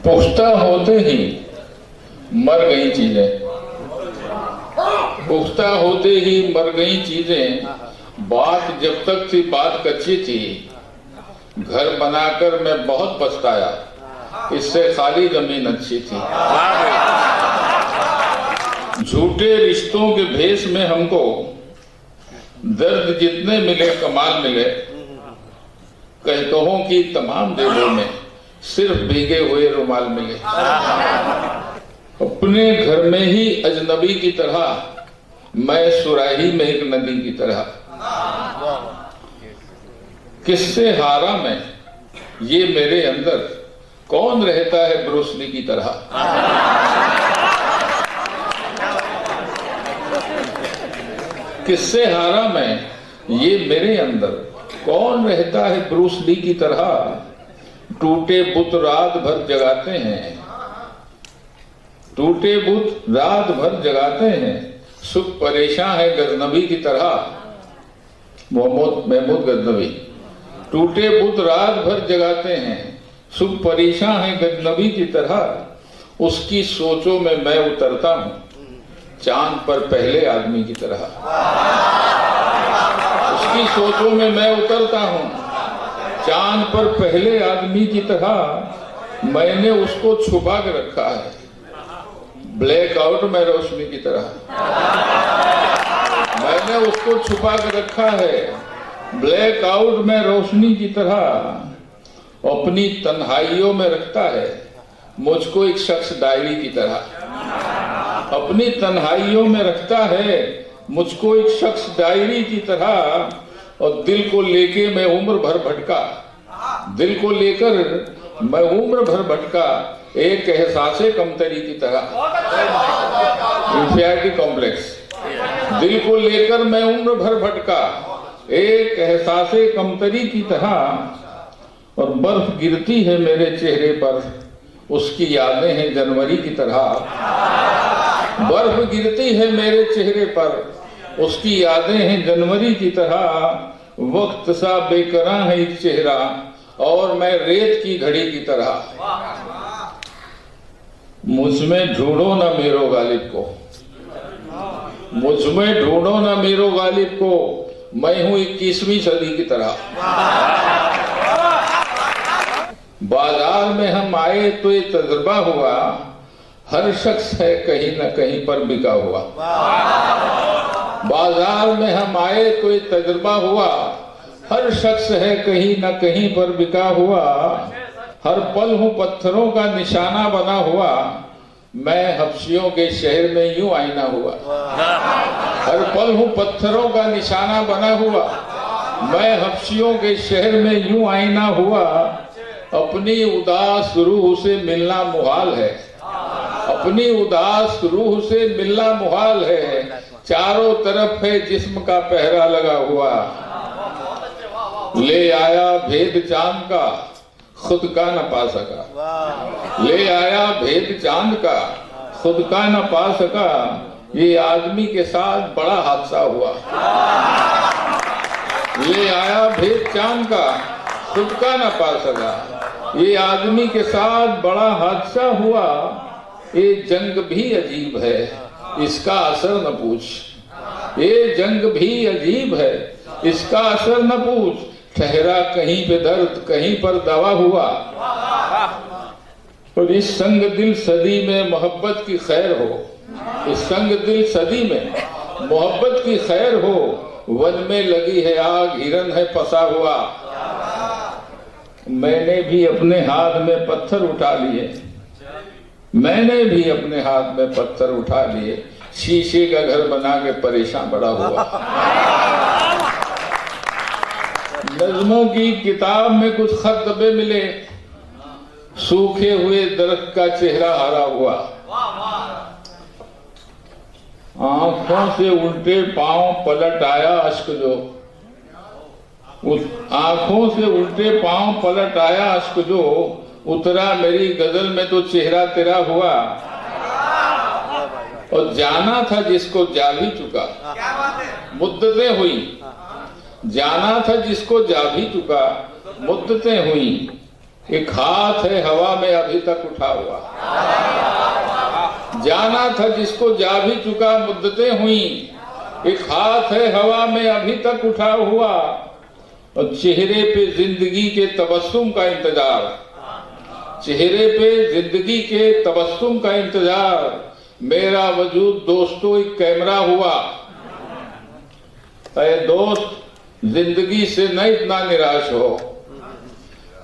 पुख्ता होते ही मर गई चीजें, पुख्ता होते ही मर गई चीजें। बात जब तक थी बात कच्ची थी, घर बनाकर मैं बहुत पछताया, इससे खाली जमीन अच्छी थी। झूठे रिश्तों के भेष में हमको दर्द जितने मिले कमाल मिले, कहतों की तमाम जेबों में सिर्फ भीगे हुए रुमाल मिले। अपने घर में ही अजनबी की तरह, मैं सुराही में एक नदी की तरह। किससे हारा मैं, ये मेरे अंदर कौन रहता है ब्रूसली की तरह। किससे हारा मैं, ये मेरे अंदर कौन रहता है ब्रूसली की तरह। टूटे बुत रात भर जगाते हैं, टूटे बुत रात भर जगाते हैं, सुख परेशान है गजनबी की तरह। महमूद गजनबी। टूटे बुत रात भर जगाते हैं, सुख परेशान है गजनबी की तरह। उसकी सोचों में मैं उतरता हूँ, चांद पर पहले आदमी की तरह। उसकी सोचों में मैं उतरता हूँ, चांद पर पहले आदमी की तरह। मैंने उसको छुपा के रखा है, ब्लैक आउट में रोशनी की तरह। मैंने उसको छुपा के रखा है, ब्लैक आउट में रोशनी की तरह। अपनी तन्हाइयों में रखता है मुझको एक शख्स डायरी की तरह। अपनी तन्हाइयों में रखता है मुझको एक शख्स डायरी की तरह। और दिल को लेके मैं उम्र भर भटका, दिल को लेकर मैं उम्र भर भटका, एक एहसासे कमतरी की तरह। Inferiority complex. दिल को लेकर मैं उम्र भर भटका, एक एहसासे कमतरी की तरह। और बर्फ गिरती है मेरे चेहरे पर, उसकी यादें हैं जनवरी की तरह। बर्फ गिरती है मेरे चेहरे पर, उसकी यादें हैं जनवरी की तरह। वक्त सा बेकरां है एक चेहरा, और मैं रेत की घड़ी की तरह। मुझमें ढूंढो ना मेरो गालिब को, मुझमें ढूंढो ना मेरो गालिब को, मैं हूं 21वीं सदी की तरह। बाजार में हम आए तो ये तजुर्बा हुआ, हर शख्स है कहीं न कहीं पर बिका हुआ। बाजार में हम आए तो ये तजुर्बा हुआ, हर शख्स है कहीं न कहीं पर बिका हुआ। हर पल हूँ पत्थरों का निशाना बना हुआ, मैं हबशियों के शहर में यूं आईना हुआ। हर पल हूँ पत्थरों का निशाना बना हुआ, मैं हबशियों के शहर में यूं आईना हुआ। अपनी उदास रूह से मिलना मुहाल है, अपनी उदास रूह से मिलना मुहाल है। चारों तरफ है जिस्म का पहरा लगा हुआ, ले आया भेद चांद का, खुद का न पा सका। ले आया भेद चांद का, खुद का न पा सका। ये आदमी के साथ बड़ा हादसा हुआ। ले आया भेद चांद का, खुद का न पा सका। ये आदमी के साथ बड़ा हादसा हुआ। ये जंग भी अजीब है, इसका असर न पूछ। ये जंग भी अजीब है, इसका असर न पूछ। ठहरा कहीं पे दर्द, कहीं पर दवा हुआ। और इस संग दिल सदी में मोहब्बत की खैर हो, इस संग दिल सदी में मोहब्बत की खैर हो। वन में लगी है आग, हिरन है फंसा हुआ। मैंने भी अपने हाथ में पत्थर उठा लिए, मैंने भी अपने हाथ में पत्थर उठा लिए। शीशे का घर बना के परेशान बड़ा हुआ। नज़्मों की किताब में कुछ खत दबे मिले, सूखे हुए दरख्त का चेहरा हरा हुआ। आंखों से उल्टे पांव पलट आया अश्क जो, आंखों से उल्टे पांव पलट आया अश्क जो। उतरा मेरी गजल में तो चेहरा तेरा हुआ। और जाना था जिसको जा भी चुका, मुद्दतें हुई। जाना था जिसको जा भी चुका, मुद्दतें हुई। एक हाथ है हवा में अभी तक उठा हुआ, जाना था जिसको जा भी चुका मुद्दतें हुई। एक हाथ है हवा में अभी तक उठा हुआ, और चेहरे पे जिंदगी के तबस्सुम का इंतजार, चेहरे पे जिंदगी के तबस्सुम का इंतजार। मेरा वजूद दोस्तों एक कैमरा हुआ। ऐ दोस्त जिंदगी से न इतना निराश हो,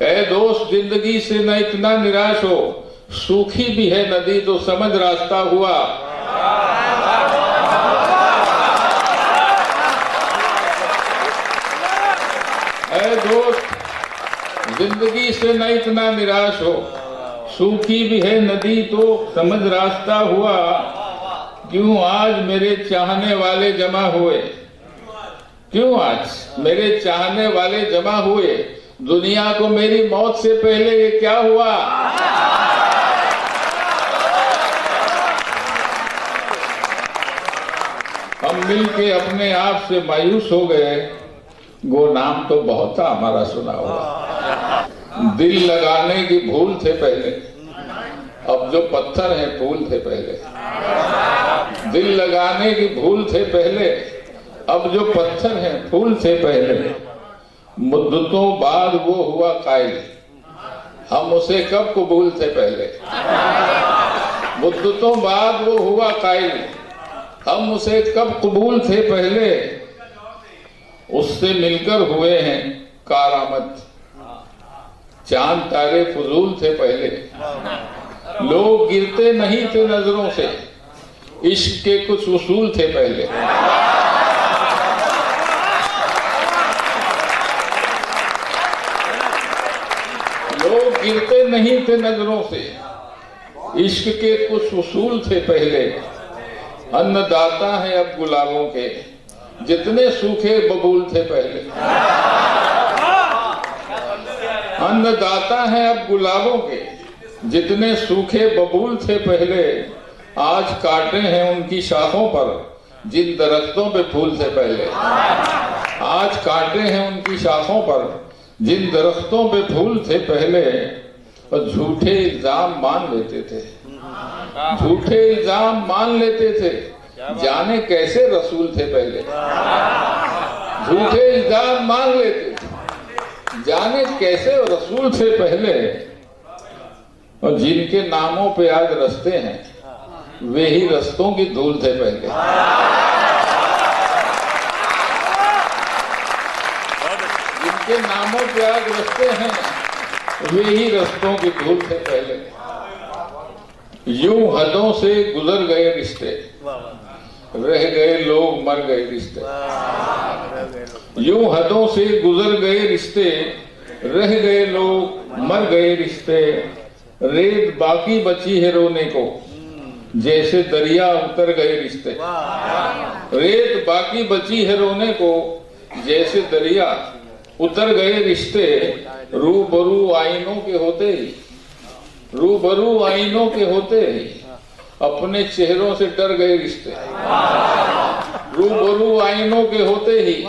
ऐ दोस्त जिंदगी से न इतना निराश हो, सूखी भी है नदी तो समझ रास्ता हुआ। ऐ दोस्त जिंदगी से न इतना निराश हो, सूखी भी है नदी तो समझ रास्ता हुआ। क्यों आज मेरे चाहने वाले जमा हुए, क्यों आज मेरे चाहने वाले जमा हुए, दुनिया को मेरी मौत से पहले ये क्या हुआ। हम मिलके अपने आप से मायूस हो गए, वो नाम तो बहुत था हमारा सुना हुआ। दिल लगाने की भूल थे पहले, अब जो पत्थर हैं फूल थे पहले। दिल लगाने की भूल थे पहले, अब जो पत्थर हैं फूल थे पहले। मुद्दतों बाद वो हुआ कायल, हम उसे कब कबूल थे पहले। मुद्दतों बाद वो हुआ कायल, हम उसे कब कबूल थे पहले। उससे मिलकर हुए हैं कारामत, चांद तारे फजूल थे पहले। लोग गिरते नहीं थे नजरों से, इश्क के कुछ उसूल थे पहले। लोग गिरते नहीं थे नजरों से, इश्क के कुछ उसूल थे पहले। अन्नदाता है अब गुलाबों के, जितने सूखे बबूल थे पहले। अन्नदाता है अब गुलाबों के, जितने सूखे बबूल थे पहले। आज कांटे हैं उनकी शाखों पर, जिन दरख्तों पे फूल थे पहले। आज कांटे हैं उनकी शाखों पर, जिन दरख्तों पे फूल थे पहले। और झूठे इल्जाम मान लेते थे, झूठे इल्जाम मान लेते थे, जाने कैसे रसूल थे पहले। झूठे इल्जाम मान लेते थे, जाने कैसे रसूल थे पहले। और जिनके नामों पे आज रस्ते हैं, वे ही रस्तों की धूल थे पहले। जिनके नामों पे आज रस्ते हैं, वे ही रस्तों की धूल थे पहले। यूं हदों से गुजर गए रिश्ते, रह गए लोग मर गए रिश्ते। यूं हदों से गुजर गए रिश्ते, रह गए लोग मर गए रिश्ते। रेत बाकी बची है रोने को, जैसे दरिया उतर गए रिश्ते। रेत बाकी बची है रोने को, जैसे दरिया उतर गए रिश्ते। रूबरू आईनों के होते ही, रूबरू आईनों के होते ही, अपने चेहरों से डर गए रिश्ते। रूबरू आईनों के होते ही,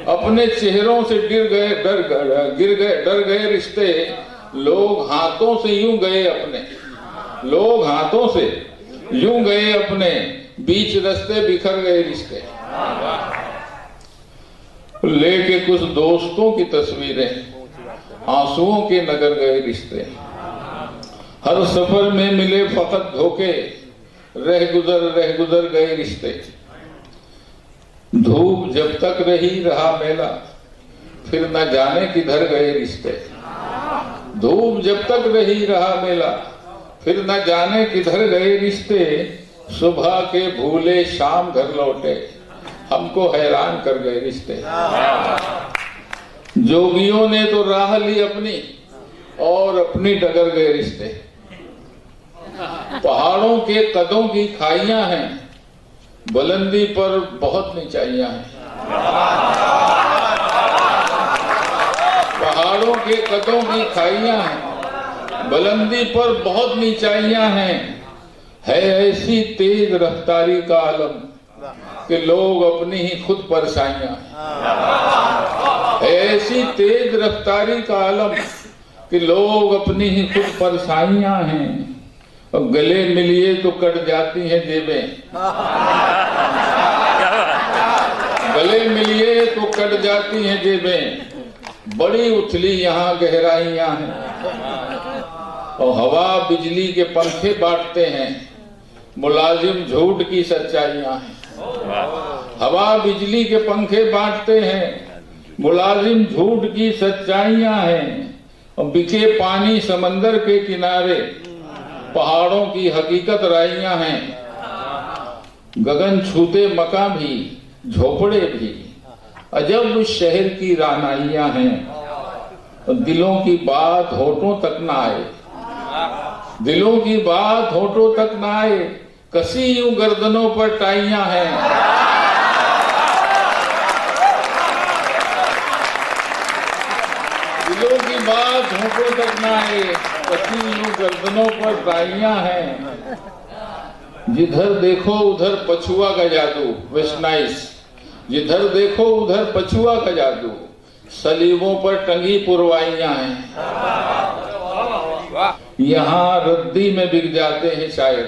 अपने चेहरों से डर गए रिश्ते। लोग हाथों से यूं गए अपने, लोग हाथों से यूं गए अपने, बीच रास्ते बिखर गए रिश्ते। लेके कुछ दोस्तों की तस्वीरें, आंसुओं के नगर गए रिश्ते। हर सफर में मिले फकत धोखे, रह गुजर गए रिश्ते। धूप जब तक रही रहा मेला, फिर न जाने किधर गए रिश्ते। धूप जब तक रही रहा मेला, फिर न जाने किधर गए रिश्ते। सुबह के भूले शाम घर लौटे, हमको हैरान कर गए रिश्ते। जोगियों ने तो राह ली अपनी, और अपनी डगर गए रिश्ते। पहाड़ों के कदों की खाइयां हैं, बुलंदी पर बहुत नीचाइयां हैं। पहाड़ों के कदों की खाइयां हैं, बुलंदी पर बहुत नीचाइयां हैं। है ऐसी तेज रफ्तारी का आलम कि लोग अपनी ही खुद परछाइयां हैं। ऐसी तेज रफ्तारी का आलम कि लोग अपनी ही खुद परछाइयां हैं और गले मिलिए तो कट जाती हैं जेबें। गले मिलिए तो कट जाती हैं जेबें, बड़ी उथली यहाँ गहराइयां हैं। और हवा बिजली के पंखे बांटते हैं, मुलाजिम झूठ की सच्चाइयां हैं। हवा बिजली के पंखे बांटते हैं, मुलाजिम झूठ की सच्चाइयां हैं। और बिके पानी समंदर के किनारे, पहाड़ों की हकीकत राइयां हैं। गगन छूते मकां भी, झोपड़े भी, अजब शहर की रानाइयां हैं। दिलों की बात होठों तक न आए, दिलों की बात होठों तक न आए, कसी यूं गर्दनों पर टाइयां हैं। दिलों की बात होठों तक न आए, कसी यूं गर्दनों पर टाइयां हैं। जिधर देखो उधर पछुआ का जादू, वेस्टनाइज। जिधर देखो उधर पछुआ का जादू, सलीबों पर टंगी पुरवाइयां हैं। यहाँ रद्दी में बिक जाते हैं शायर,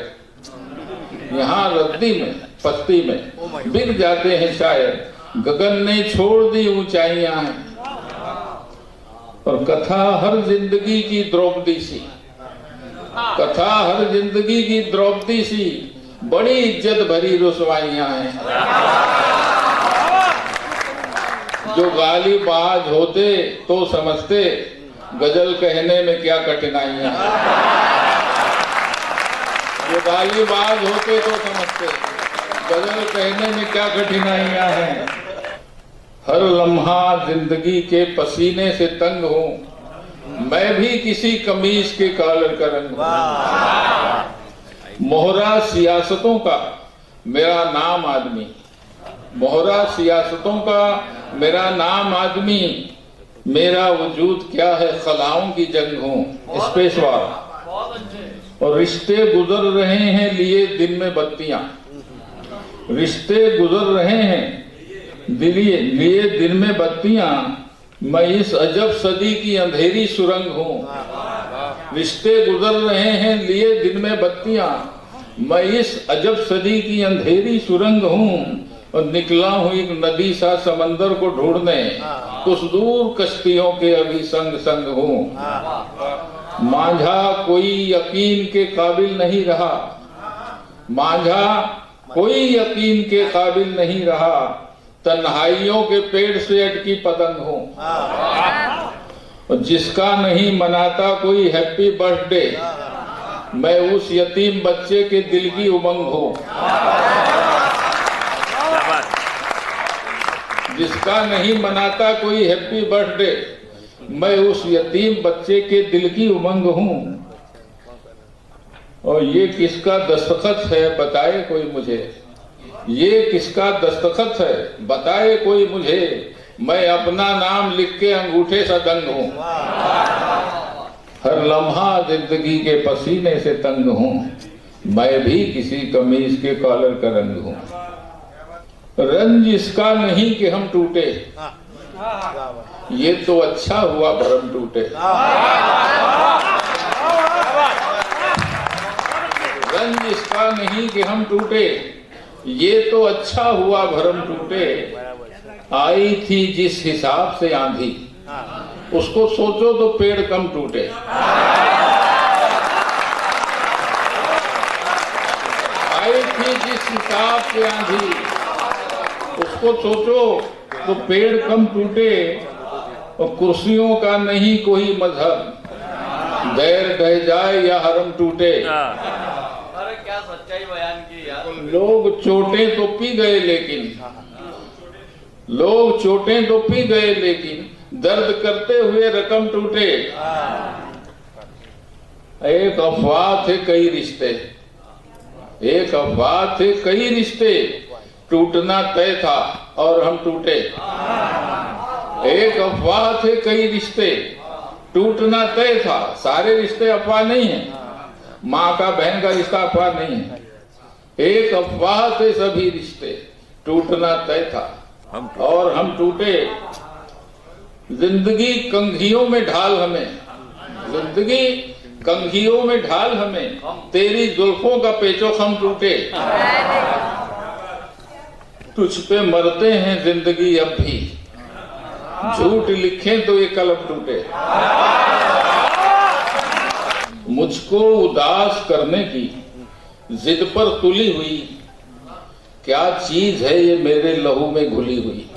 यहाँ रद्दी में, पत्ती में बिक जाते हैं शायर। गगन ने छोड़ दी ऊंचाइयां हैं। और कथा हर जिंदगी की द्रौपदी सी, कथा हर जिंदगी की द्रौपदी सी, बड़ी इज्जत भरी रुसवाइयां हैं। जो गाली बाज होते तो समझते, गजल कहने में क्या कठिनाइयां हैं। जो गाली बाज होते तो समझते, गजल कहने में क्या कठिनाइयां हैं। हर लम्हा जिंदगी के पसीने से तंग हूं, मैं भी किसी कमीज के कॉलर का रंग हूं। मोहरा सियासतों का मेरा नाम आदमी, मोहरा सियासतों का मेरा नाम आदमी। मेरा वजूद क्या है, खलाओं की जंग हूँ, स्पेस वार। और रिश्ते गुजर रहे हैं लिए दिन में बत्तियां, रिश्ते गुजर रहे हैं लिए दिन में बत्तियां। मैं इस अजब सदी की अंधेरी सुरंग हूँ। रिश्ते गुजर रहे हैं लिए दिन में बत्तियां, मैं इस अजब सदी की अंधेरी सुरंग हूँ। और निकला हूँ एक नदी सा समंदर को ढूंढने, कुछ दूर कश्तियों के अभी संग संग हूँ। मांझा कोई यकीन के काबिल नहीं रहा, मांझा कोई यकीन के काबिल नहीं रहा। तन्हाइयों के पेड़ से अटकी पतंग हूँ। और जिसका नहीं मनाता कोई हैप्पी बर्थडे, मैं उस यतीम बच्चे के दिल की उमंग हूँ। जिसका नहीं मनाता कोई हैप्पी बर्थडे, मैं उस यतीम बच्चे के दिल की उमंग हूँ। और ये किसका दस्तखत है बताए कोई मुझे, ये किसका दस्तखत है बताए कोई मुझे। मैं अपना नाम लिख के अंगूठे सा दंग हूँ। हर लम्हा जिंदगी के पसीने से तंग हूँ, मैं भी किसी कमीज के कॉलर का रंग हूँ। रंज इसका नहीं कि हम टूटे, ये तो अच्छा हुआ भरम टूटे। रंज इसका नहीं कि हम टूटे, ये तो अच्छा हुआ भरम टूटे। आई थी जिस हिसाब से आंधी, उसको सोचो तो पेड़ कम टूटे। आई थी जिस हिसाब से आंधी, उसको सोचो तो पेड़ कम टूटे। और कुर्सियों का नहीं कोई मजहब, दैर ढह जाए या हरम टूटे। अरे क्या सच्चाई बयान की यार। लोग चोटें तो पी गए लेकिन, लोग चोटें तो पी गए लेकिन दर्द करते हुए रकम टूटे। एक अफवाह थे कई रिश्ते, एक अफवाह थे कई रिश्ते, टूटना तय था और हम टूटे। एक अफवाह थे कई रिश्ते, टूटना तय था। सारे रिश्ते अफवाह नहीं है, माँ का बहन का रिश्ता अफवाह नहीं है। एक अफवाह थे सभी रिश्ते, टूटना तय था और हम टूटे। जिंदगी कंघियों में ढाल हमें, जिंदगी कंघियों में ढाल हमें, तेरी जुल्फों का पेचो खम टूटे। तुझ पे मरते हैं जिंदगी अब भी, झूठ लिखे तो ये कलम टूटे। मुझको उदास करने की जिद पर तुली हुई, क्या चीज है ये मेरे लहू में घुली हुई।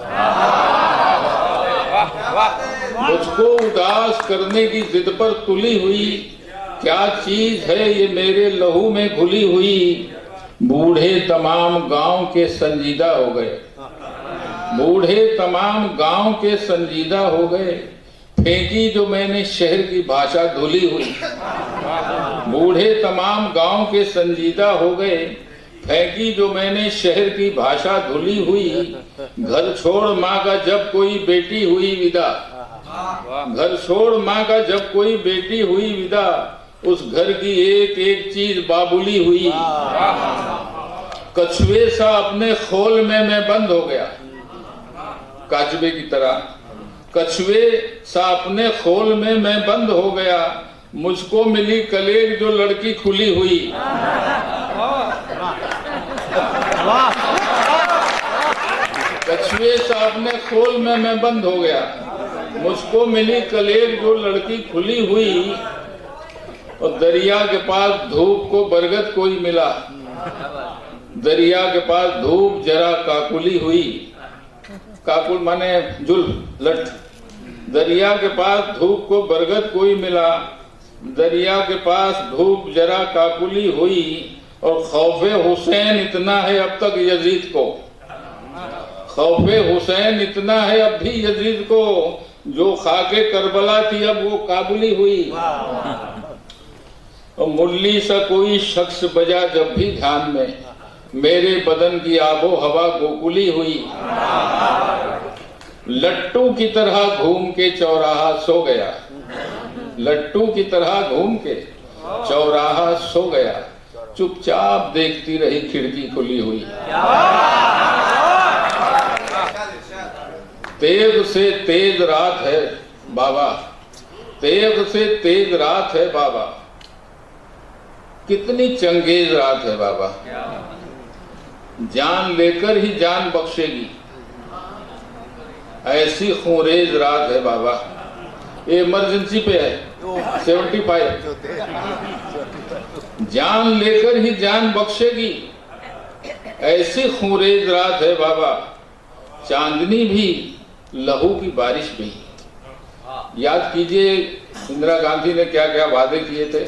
मुझको उदास करने की जिद पर तुली हुई, क्या चीज है ये मेरे लहू में घुली हुई। बूढ़े तमाम गांव के संजीदा हो गए, बूढ़े तमाम गांव के संजीदा हो गए। फेंकी जो मैंने शहर की भाषा धुली हुई। बूढ़े तमाम गांव के संजीदा हो गए, फेंकी जो मैंने शहर की भाषा धुली हुई। घर छोड़ माँ का जब कोई बेटी हुई विदा, घर छोड़ माँ का जब कोई बेटी हुई विदा, उस घर की एक एक चीज बाबुली हुई। कछुए सा अपने खोल में मैं बंद हो गया, काजबे की तरह कछुए सा अपने खोल में मैं बंद हो गया। मुझको मिली कलेग जो लड़की खुली हुई। कछुए सा अपने खोल में मैं बंद हो गया, मुझको मिली कलेग जो लड़की खुली हुई। और दरिया के पास धूप को बरगद कोई मिला, दरिया के पास धूप जरा काकुली हुई। काकुल माने जुल्फ लट। दरिया के पास धूप को बरगद कोई मिला, दरिया के पास धूप जरा काकुली हुई। और खौफे हुसैन इतना है अब तक यजीद को, खौफे हुसैन इतना है अब भी यजीद को, जो खाके करबला थी अब वो काबुली हुई। और मुरली सा कोई शख्स बजा जब भी ध्यान में, मेरे बदन की आबो हवा गोकुली हुई। लट्टू की तरह घूम के चौराहा सो गया, लट्टू की तरह घूम के चौराहा सो गया। चुपचाप देखती रही खिड़की खुली हुई। तेज से तेज रात है बाबा, तेज से तेज रात है बाबा, कितनी चंगेज रात है बाबा। जान लेकर ही जान बख्शेगी, ऐसी खूंरेज रात है बाबा। ये इमरजेंसी पे है 75। जान लेकर ही जान बख्शेगी, ऐसी खूंरेज रात है बाबा। चांदनी भी लहू की बारिश भी। याद कीजिए इंदिरा गांधी ने क्या क्या वादे किए थे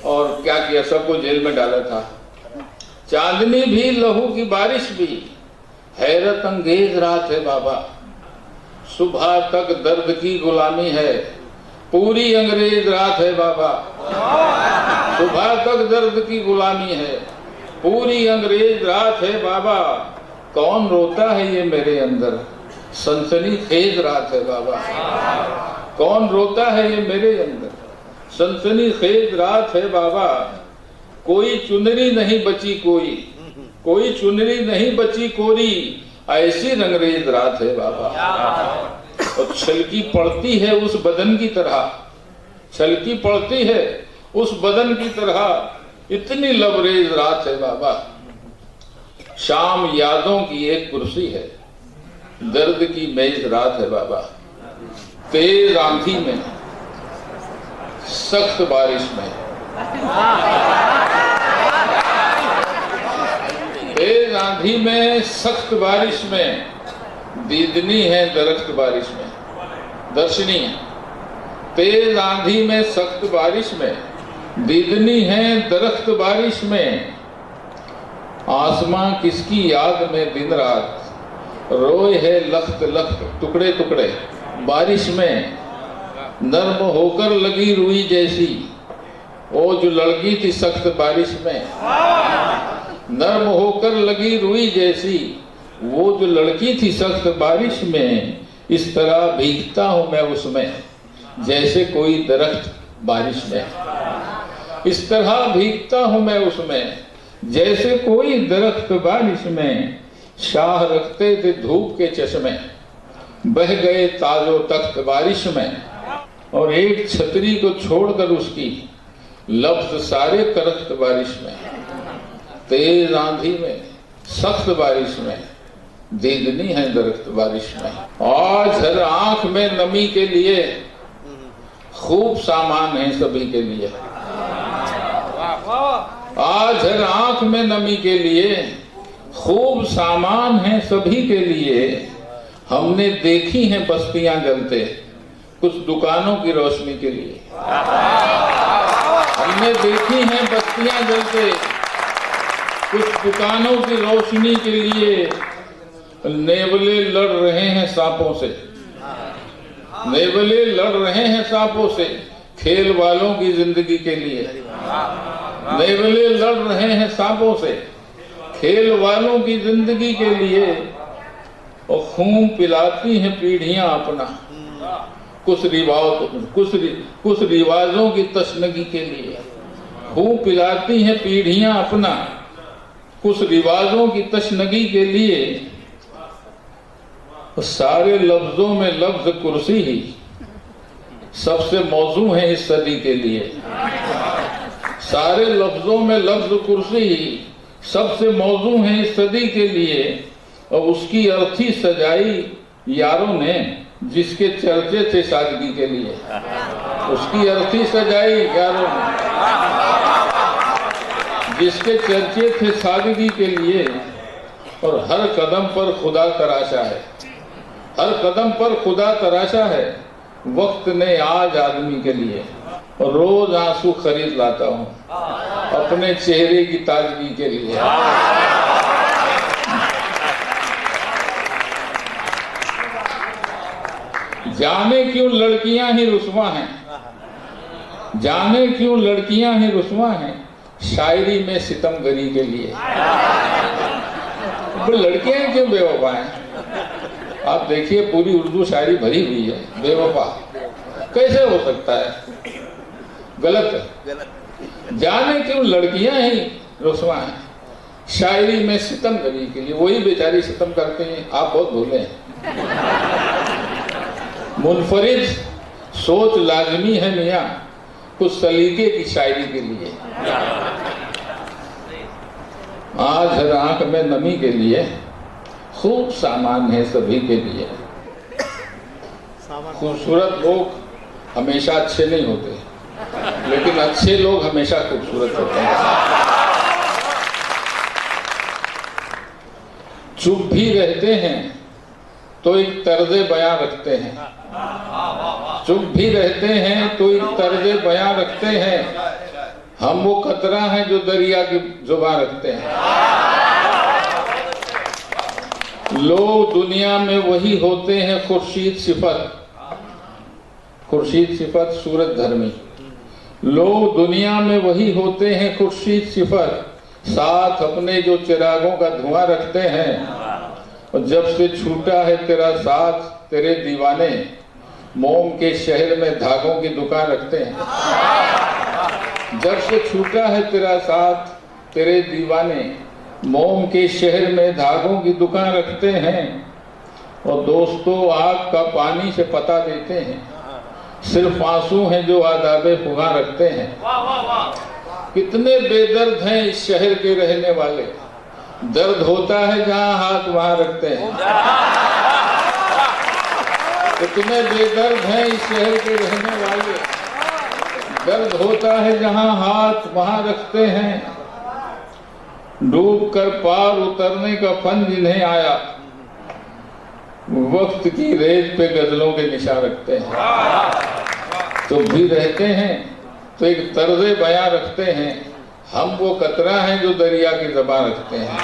और क्या किया, सबको जेल में डाला था। चांदनी भी लहू की बारिश भी, हैरत अंगेज रात है बाबा। सुबह तक दर्द की गुलामी है, पूरी अंग्रेज रात है बाबा। सुबह तक दर्द की गुलामी है, पूरी अंग्रेज रात है बाबा। कौन रोता है ये मेरे अंदर, सनसनी खेज रात है बाबा। कौन रोता है ये मेरे अंदर, सनसनी खेज रात है बाबा। कोई चुनरी नहीं बची कोई, कोई चुनरी नहीं बची कोरी, ऐसी रंगरेज रात है बाबा। और छलकी पड़ती है उस बदन की तरह, छलकी पड़ती है उस बदन की तरह, इतनी लबरेज रात है बाबा। शाम यादों की एक कुर्सी है, दर्द की मेज रात है बाबा। तेज आंधी में, सख्त बारिश में, तेज आंधी में, सख्त बारिश में, दीदनी है दरख्त बारिश में, दर्शनी है। तेज आंधी में, सख्त बारिश में, दीदनी है दरख्त बारिश में। आसमां किसकी याद में दिन रात, रोए है लख्त लख्त टुकड़े टुकड़े बारिश में। नर्म होकर लगी रुई जैसी, वो जो लड़की थी सख्त बारिश में। नर्म होकर लगी रुई जैसी, वो जो लड़की थी सख्त बारिश में। इस तरह भीगता हूं मैं उसमें, जैसे कोई दरख्त बारिश में। इस तरह भीगता हूं मैं उसमें, जैसे कोई दरख्त बारिश में। शाह रखते थे धूप के चश्मे, बह गए ताजो तख्त बारिश में। और एक छतरी को छोड़कर उसकी लफ्ज सारे करख्त बारिश में, तेज आंधी में, सख्त बारिश में, दीदनी है दरख्त बारिश में। आज हर आंख में नमी के लिए खूब सामान है सभी के लिए। आज हर आंख में नमी के लिए खूब सामान है सभी के लिए। हमने देखी हैं बस्तियां जलते कुछ दुकानों की रोशनी के लिए। हमने देखी हैं बस्तियां जलते कुछ दुकानों की रोशनी के लिए। नेवले लड़ रहे हैं सांपों से, नेवले लड़ रहे हैं सांपों से खेल वालों की जिंदगी के लिए। नेवले लड़ रहे हैं सांपों से खेल वालों की जिंदगी के लिए। और खून पिलाती हैं पीढ़ियां अपना कुछ रिवाजों की तशनगी के लिए। खून पिलाती हैं पीढ़ियां अपना कुछ रिवाजों की तशनगी के लिए। सारे लफ्जों में लफ्ज कुर्सी ही सबसे मौजू है इस सदी के लिए। सारे लफ्जों में लफ्ज कुर्सी ही सबसे मौजू है इस सदी के लिए। और उसकी अर्थी सजाई यारों ने जिसके चर्चे थे सादगी के लिए। उसकी अर्थी सजाई यारों ने जिसके चर्चे थे सादगी के लिए। और हर कदम पर खुदा तराशा है, हर कदम पर खुदा तराशा है वक्त ने आज आदमी के लिए। और रोज आंसू खरीद लाता हूँ अपने चेहरे की ताजगी के लिए। जाने क्यों लड़कियां ही रुस्वा हैं, जाने क्यों लड़कियां ही रुस्वा हैं शायरी में सितमगरी के लिए। लड़कियां क्यों बेवफा हैं? आप देखिए पूरी उर्दू शायरी भरी हुई है बेवफा। कैसे हो सकता है? गलत है। जाने क्यों लड़कियां ही रुस्वा हैं शायरी में सितमगरी के लिए। वही बेचारी सितम करते हैं, आप बहुत भूले हैं। मुनफरिद सोच लाजमी है मियाँ कुछ सलीके की शायरी के लिए। आज हर आंख में नमी के लिए खूब सामान है सभी के लिए। खूबसूरत लोग हमेशा अच्छे नहीं होते, लेकिन अच्छे लोग हमेशा खूबसूरत होते हैं। चुप भी रहते हैं तो एक तर्ज़े बयां रखते हैं। चुप भी रहते हैं तो एक तर्ज़े बयां रखते हैं। हम वो कतरा हैं जो दरिया की जुबान रखते हैं। लोग दुनिया में वही होते हैं खुर्शीद सिफत, खुर्शीद सिफत सूरत धर्मी। लोग दुनिया में वही होते हैं खुर्शीद सिफत, साथ अपने जो चिरागों का धुआं रखते हैं। और जब से छूटा है तेरा साथ तेरे दीवाने मोम के शहर में धागों की दुकान रखते हैं। जब से छूटा है तेरा साथ तेरे दीवाने मोम के शहर में धागों की दुकान रखते हैं। और दोस्तों आग का पानी से पता देते हैं, सिर्फ आंसू हैं जो आदाबे फुगा रखते हैं। कितने बेदर्द हैं इस शहर के रहने वाले, दर्द होता है जहां हाथ वहां रखते हैं। कितने बेदर्द हैं इस शहर के रहने वाले, दर्द होता है जहां हाथ वहां रखते हैं। डूब कर पार उतरने का फन जिन्हें आया, वक्त की रेत पे गजलों के निशान रखते हैं। तो भी रहते हैं तो एक तर्ज़े बयां रखते हैं। हम वो कतरा हैं जो दरिया की ज़बान रखते हैं।